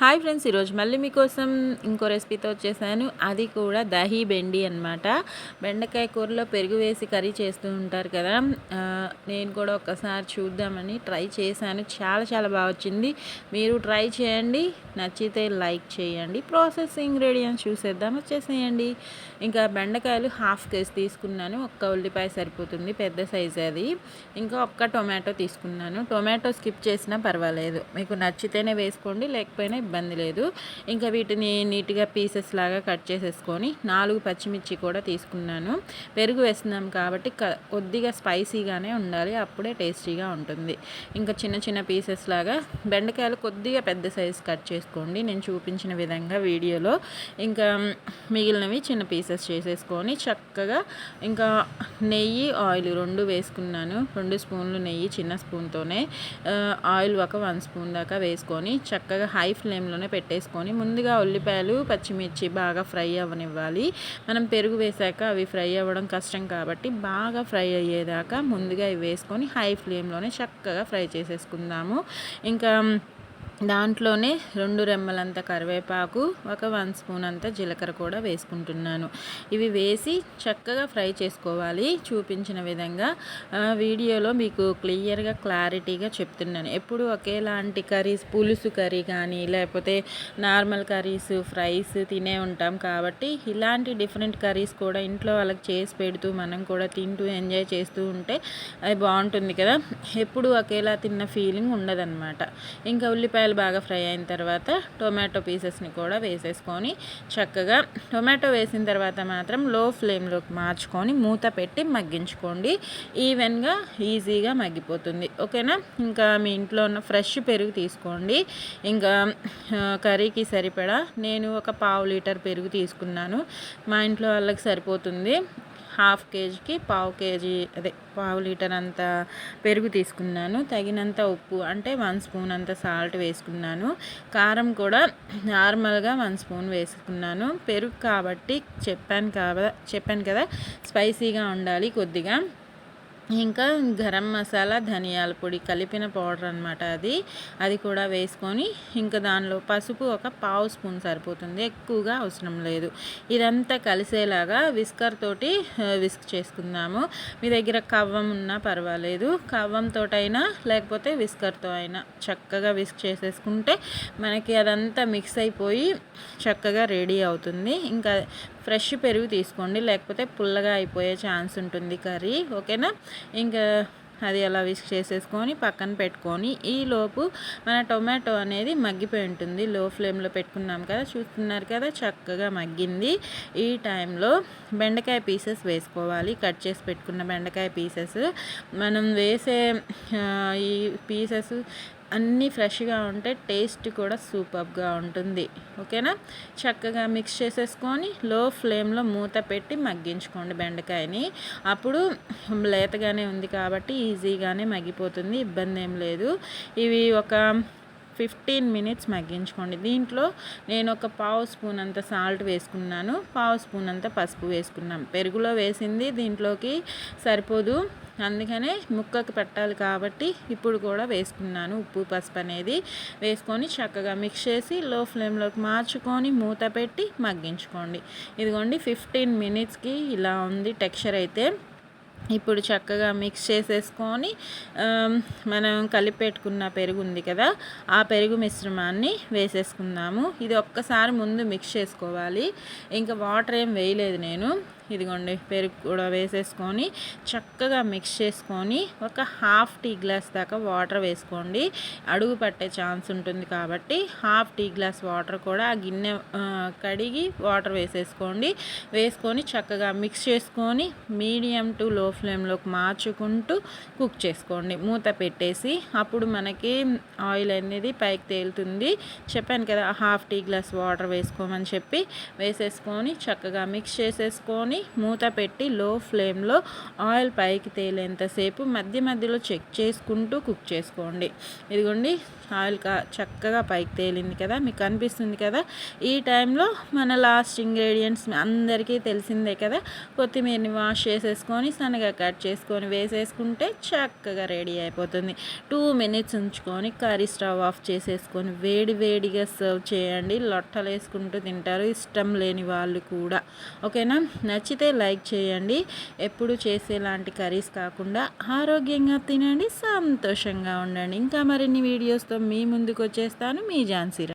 Hi friends, ఈరోజు మళ్ళీ మీకోసం ఇంకో రెసిపీతో వచ్చేసాను. అది కూడా దహీ బెండి అనమాట. బెండకాయ కూరలో పెరుగు వేసి కర్రీ చేస్తూ ఉంటారు కదా. నేను కూడా ఒక్కసారి చూద్దామని ట్రై చేశాను. చాలా చాలా బాగా వచ్చింది. మీరు ట్రై చేయండి, నచ్చితే లైక్ చేయండి. ప్రాసెస్ ఇంగ్రీడియంట్స్ చూసేద్దాం, వచ్చేసేయండి. ఇంకా బెండకాయలు హాఫ్ కేజీ తీసుకున్నాను. ఒక్క ఉల్లిపాయ సరిపోతుంది, పెద్ద సైజు అది. ఇంకా ఒక్క టొమాటో తీసుకున్నాను. టొమాటో స్కిప్ చేసినా పర్వాలేదు, మీకు నచ్చితేనే వేసుకోండి, లేకపోయినా ఇబ్బంది లేదు. ఇంకా వీటిని నీట్గా పీసెస్ లాగా కట్ చేసేసుకొని 4 పచ్చిమిర్చి కూడా తీసుకున్నాను. పెరుగు వేస్తున్నాం కాబట్టి కొద్దిగా స్పైసీగానే ఉండాలి, అప్పుడే టేస్టీగా ఉంటుంది. ఇంకా చిన్న చిన్న పీసెస్ లాగా బెండకాయలు కొద్దిగా పెద్ద సైజు కట్ చేసుకోండి, నేను చూపించిన విధంగా వీడియోలో. ఇంకా మిగిలినవి చిన్న పీసెస్ చేసేసుకొని చక్కగా ఇంకా నెయ్యి ఆయిల్ 2 వేసుకున్నాను. 2 స్పూన్లు నెయ్యి చిన్న స్పూన్తోనే, ఆయిల్ ఒక 1 స్పూన్ దాకా వేసుకొని చక్కగా హై ఫ్లేమ్లోనే పెట్టేసుకొని ముందుగా ఉల్లిపాయలు పచ్చిమిర్చి బాగా ఫ్రై అవ్వనివ్వాలి. మనం పెరుగు వేసాక అవి ఫ్రై అవ్వడం కష్టం కాబట్టి బాగా ఫ్రై అయ్యేదాకా ముందుగా ఇవి వేసుకొని హై ఫ్లేమ్లోనే చక్కగా ఫ్రై చేసేసుకుందాము. ఇంకా దాంట్లోనే 2 రెమ్మలంత కరివేపాకు, ఒక 1 స్పూన్ అంత జీలకర్ర కూడా వేసుకుంటున్నాను. ఇవి వేసి చక్కగా ఫ్రై చేసుకోవాలి, చూపించిన విధంగా. వీడియోలో మీకు క్లియర్గా క్లారిటీగా చెప్తున్నాను. ఎప్పుడు ఒకేలాంటి కర్రీస్, పులుసు కర్రీ కానీ లేకపోతే నార్మల్ కర్రీస్, ఫ్రైస్ తినే ఉంటాం కాబట్టి ఇలాంటి డిఫరెంట్ కర్రీస్ కూడా ఇంట్లో వాళ్ళకి చేసి పెడుతూ మనం కూడా తింటూ ఎంజాయ్ చేస్తూ ఉంటే అది బాగుంటుంది కదా. ఎప్పుడు ఒకేలా తిన్న ఫీలింగ్ ఉండదన్నమాట. ఇంకా ఉల్లిపాయలు బాగా ఫ్రై అయిన తర్వాత టొమాటో పీసెస్ని కూడా వేసేసుకొని చక్కగా, టొమాటో వేసిన తర్వాత మాత్రం లో ఫ్లేమ్లోకి మార్చుకొని మూత పెట్టి మగ్గించుకోండి. ఈవెన్గా ఈజీగా మగ్గిపోతుంది, ఓకేనా. ఇంకా మీ ఇంట్లో ఉన్న ఫ్రెష్ పెరుగు తీసుకోండి. ఇంకా కర్రీకి సరిపడా నేను ఒక 1/2 లీటర్ పెరుగు తీసుకున్నాను. మా ఇంట్లో వాళ్ళకి సరిపోతుంది. హాఫ్ కేజీకి 1/2 కేజీ, అదే 1/2 లీటర్ అంత పెరుగు తీసుకున్నాను. తగినంత ఉప్పు అంటే 1 స్పూన్ అంత సాల్ట్ వేసుకున్నాను. కారం కూడా నార్మల్గా 1 స్పూన్ వేసుకున్నాను. పెరుగు కాబట్టి చెప్పాను కదా స్పైసీగా ఉండాలి కొద్దిగా. ఇంకా గరం మసాలా, ధనియాల పొడి కలిపిన పౌడర్ అనమాట అది కూడా వేసుకొని, ఇంకా దానిలో పసుపు ఒక 1/2 స్పూన్ సరిపోతుంది, ఎక్కువగా అవసరం లేదు. ఇదంతా కలిసేలాగా విస్కర్ తోటి విస్క్ చేసుకుందాము. మీ దగ్గర కవ్వం ఉన్నా పర్వాలేదు, కవ్వంతో అయినా లేకపోతే విస్కర్తో అయినా చక్కగా విస్క్ చేసేసుకుంటే మనకి అదంతా మిక్స్ అయిపోయి చక్కగా రెడీ అవుతుంది. ఇంకా ఫ్రెష్ పెరుగు తీసుకోండి, లేకపోతే పుల్లగా అయిపోయే ఛాన్స్ ఉంటుంది కర్రీ, ఓకేనా. ఇంకా అది అలా విస్క్ చేసేసుకొని పక్కన పెట్టుకొని, ఈలోపు మన టొమాటో అనేది మగ్గిపోయి ఉంటుంది. లో ఫ్లేమ్లో పెట్టుకున్నాం కదా, చూస్తున్నారు కదా చక్కగా మగ్గింది. ఈ టైంలో బెండకాయ పీసెస్ వేసుకోవాలి. కట్ చేసి పెట్టుకున్న బెండకాయ పీసెస్ మనం వేసే ఈ పీసెస్ అన్నీ ఫ్రెష్గా ఉంటే టేస్ట్ కూడా సూపర్గా ఉంటుంది, ఓకేనా. చక్కగా మిక్స్ చేసేసుకొని లో ఫ్లేమ్లో మూత పెట్టి మగ్గించుకోండి బెండకాయని. అప్పుడు లేతగానే ఉంది కాబట్టి ఈజీగానే మగ్గిపోతుంది, ఇబ్బంది ఏం లేదు. ఇవి ఒక 15 మినిట్స్ మగ్గించుకోండి. దీంట్లో నేను ఒక 1/2 స్పూన్ అంత సాల్ట్ వేసుకున్నాను, 1/2 స్పూన్ అంత పసుపు వేసుకున్నాం. పెరుగులో వేసింది దీంట్లోకి సరిపోదు, అందుకనే ముక్కకి పెట్టాలి కాబట్టి ఇప్పుడు కూడా వేసుకున్నాను. ఉప్పు పసుపు అనేది వేసుకొని చక్కగా మిక్స్ చేసి లో ఫ్లేమ్లోకి మార్చుకొని మూత పెట్టి మగ్గించుకోండి. ఇదిగోండి 15 మినిట్స్కి ఇలా ఉంది టెక్స్చర్ అయితే. ఇప్పుడు చక్కగా మిక్స్ చేసేసుకొని మనం కలిపెట్టుకున్న పెరుగు ఉంది కదా, ఆ పెరుగు మిశ్రమాన్ని వేసేసుకుందాము. ఇది ఒక్కసారి ముందు మిక్స్ చేసుకోవాలి, ఇంకా వాటర్ ఏం వేయలేదు నేను. ఇదిగోండి పెరుగు కూడా వేసేసుకొని చక్కగా మిక్స్ చేసుకొని ఒక హాఫ్ టీ గ్లాస్ దాకా వాటర్ వేసుకోండి. అడుగు పట్టే ఛాన్స్ ఉంటుంది కాబట్టి హాఫ్ టీ గ్లాస్ వాటర్ కూడా ఆ గిన్నె కడిగి వాటర్ వేసేసుకోండి. వేసుకొని చక్కగా మిక్స్ చేసుకొని మీడియం టు లో ఫ్లేమ్లోకి మార్చుకుంటూ కుక్ చేసుకోండి మూత పెట్టేసి. అప్పుడు మనకి ఆయిల్ అనేది పైకి తేలుతుంది. చెప్పాను కదా హాఫ్ టీ గ్లాస్ వాటర్ వేసుకోమని చెప్పి, వేసేసుకొని చక్కగా మిక్స్ చేసేసుకొని మూత పెట్టి లో ఫ్లేమ్లో ఆయిల్ పైకి తేలేంతసేపు మధ్య మధ్యలో చెక్ చేసుకుంటూ కుక్ చేసుకోండి. ఇదిగోండి ఆయిల్ చక్కగా పైకి తేలింది కదా, మీకు కనిపిస్తుంది కదా. ఈ టైంలో మన లాస్ట్ ఇంగ్రీడియంట్స్ అందరికీ తెలిసిందే కదా, కొత్తిమీరని వాష్ చేసేసుకొని సన్నగా కట్ చేసుకొని వేసేసుకుంటే చక్కగా రెడీ అయిపోతుంది. 2 minutes ఉంచుకొని కర్రీ స్టవ్ ఆఫ్ చేసేసుకొని వేడి వేడిగా సర్వ్ చేయండి. లొట్టలు వేసుకుంటూ తింటారు ఇష్టం లేని వాళ్ళు కూడా. ఓకేనా, నచ్చితే లైక్ చేయండి. ఎప్పుడు చేసేలాంటి కర్రీస్ కాకుండా ఆరోగ్యంగా తినండి, సంతోషంగా ఉండండి. ఇంకా మరిన్ని వీడియోస్తో మీ ముందుకు వచ్చేస్తాను. మీ ఝాన్సీ.